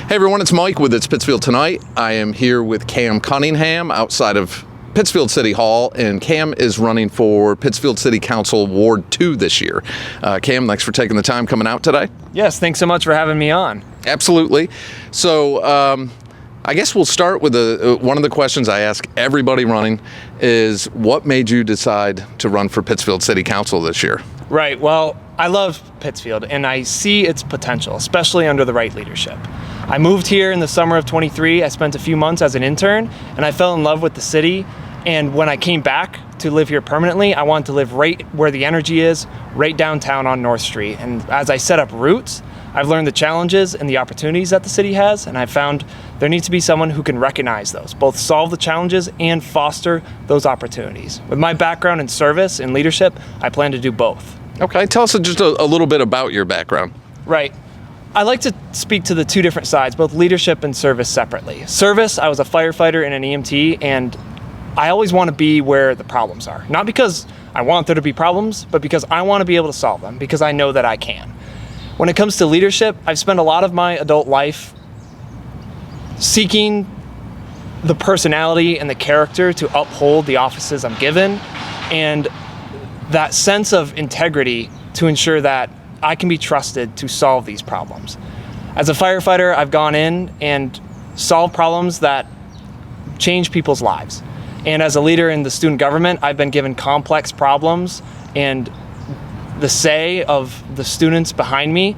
Hey everyone, it's Mike with It's Pittsfield Tonight. I am here with Cam Cunningham outside of Pittsfield City Hall, and Cam is running for Pittsfield City Council Ward 2 this year. Cam, thanks for taking the time coming out today. Yes, thanks so much for having me on. Absolutely. So I guess we'll start with one of the questions I ask everybody running is, what made you decide to run for Pittsfield City Council this year? Right, well, I love Pittsfield and I see its potential, especially under the right leadership. I moved here in the summer of 23. I spent a few months as an intern and I fell in love with the city. And when I came back to live here permanently, I wanted to live right where the energy is, right downtown on North Street. And as I set up roots, I've learned the challenges and the opportunities that the city has, and I've found there needs to be someone who can recognize those, both solve the challenges and foster those opportunities. With my background in service and leadership, I plan to do both. Okay, tell us just a little bit about your background. Right. I like to speak to the two different sides, both leadership and service separately. Service, I was a firefighter and an EMT, and I always want to be where the problems are. Not because I want there to be problems, but because I want to be able to solve them, because I know that I can. When it comes to leadership, I've spent a lot of my adult life seeking the personality and the character to uphold the offices I'm given, and that sense of integrity to ensure that I can be trusted to solve these problems. As a firefighter, I've gone in and solved problems that change people's lives. And as a leader in the student government, I've been given complex problems and the say of the students behind me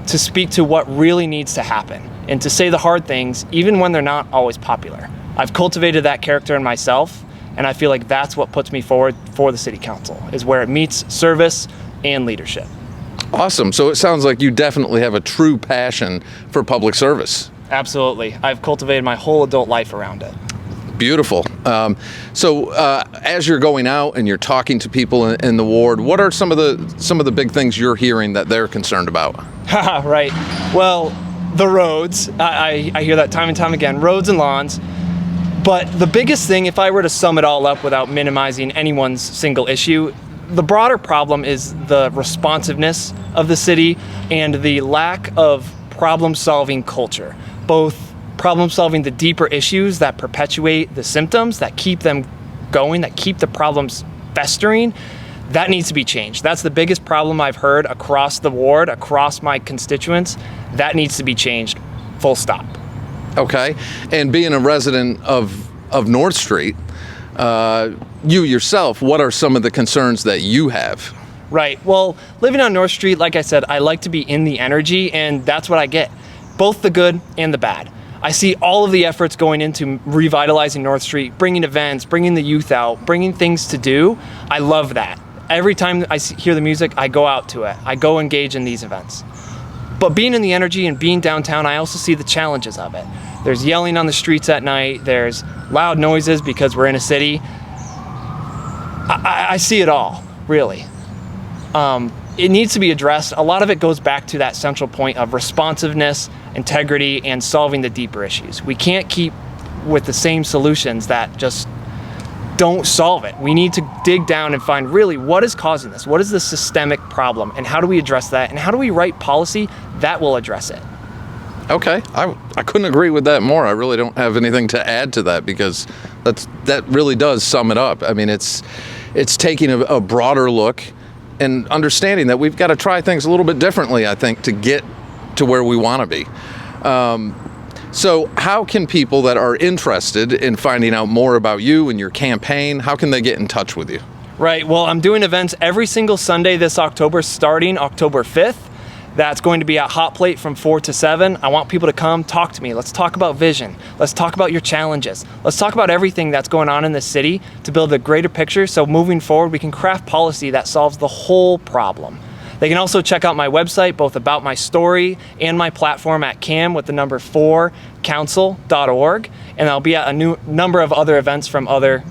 to speak to what really needs to happen and to say the hard things even when they're not always popular. I've cultivated that character in myself, and I feel like that's what puts me forward for the city council, is where it meets service and leadership. Awesome. So it sounds like you definitely have a true passion for public service. Absolutely. I've cultivated my whole adult life around it. Beautiful. So as you're going out and you're talking to people in the ward, what are some of the big things you're hearing that they're concerned about? Right. Well, the roads. I hear that time and time again. Roads and lawns. But the biggest thing, if I were to sum it all up without minimizing anyone's single issue, the broader problem is the responsiveness of the city and the lack of problem-solving culture. Both problem-solving the deeper issues that perpetuate the symptoms, that keep them going, that keep the problems festering, that needs to be changed. That's the biggest problem I've heard across the ward, across my constituents. That needs to be changed, full stop. Okay, and being a resident of North Street, you yourself, what are some of the concerns that you have? Right, well, living on North Street, like I said, I like to be in the energy, and that's what I get, both the good and the bad. I see all of the efforts going into revitalizing North Street, bringing events, bringing the youth out, bringing things to do. I love that. Every time I hear the music, I go out to it. I go engage in these events. But being in the energy and being downtown, I also see the challenges of it. There's yelling on the streets at night. There's loud noises because we're in a city. I see it all, really. It needs to be addressed. A lot of it goes back to that central point of responsiveness, integrity, and solving the deeper issues. We can't keep with the same solutions that just don't solve it. We need to dig down and find really what is causing this. What is the systemic problem, and how do we address that? And how do we write policy that will address it? Okay, I couldn't agree with that more. I really don't have anything to add to that, because that really does sum it up. I mean, it's taking a broader look and understanding that we've got to try things a little bit differently, I think, to get to where we want to be. So how can people that are interested in finding out more about you and your campaign, how can they get in touch with you? Right, well, I'm doing events every single Sunday this October, starting October 5th. That's going to be at Hot Plate from 4 to 7. I want people to come talk to me. Let's talk about vision. Let's talk about your challenges. Let's talk about everything that's going on in the city to build a greater picture, so moving forward we can craft policy that solves the whole problem. They can also check out my website, both about my story and my platform at cam4council.org. And I'll be at a new number of other events from other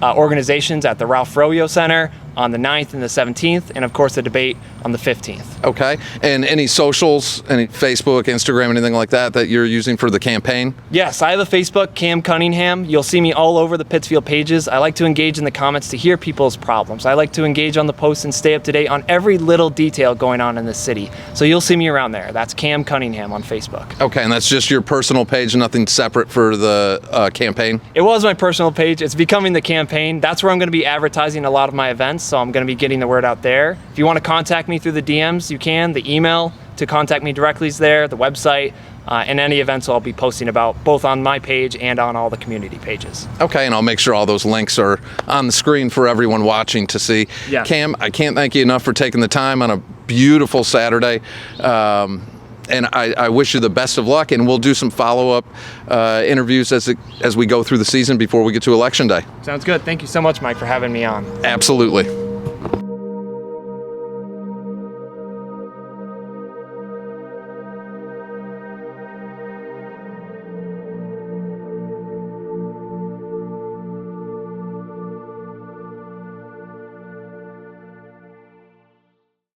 organizations at the Ralph Froyo Center, on the 9th and the 17th, and of course the debate on the 15th. Okay. And any socials, any Facebook, Instagram, anything like that you're using for the campaign? Yes, I have a Facebook, Cam Cunningham. You'll see me all over the Pittsfield pages. I like to engage in the comments to hear people's problems. I like to engage on the posts and stay up to date on every little detail going on in the city. So you'll see me around there. That's Cam Cunningham on Facebook. Okay, and that's just your personal page, nothing separate for the campaign? It was my personal page. It's becoming the campaign. That's where I'm going to be advertising a lot of my events, so I'm going to be getting the word out there. If you want to contact me through the DMs, you can. The email to contact me directly is there, the website, and any events I'll be posting about, both on my page and on all the community pages. Okay, and I'll make sure all those links are on the screen for everyone watching to see. Yeah. Cam, I can't thank you enough for taking the time on a beautiful Saturday. And I wish you the best of luck, and we'll do some follow-up interviews as we go through the season before we get to Election Day. Sounds good. Thank you so much, Mike, for having me on. Absolutely.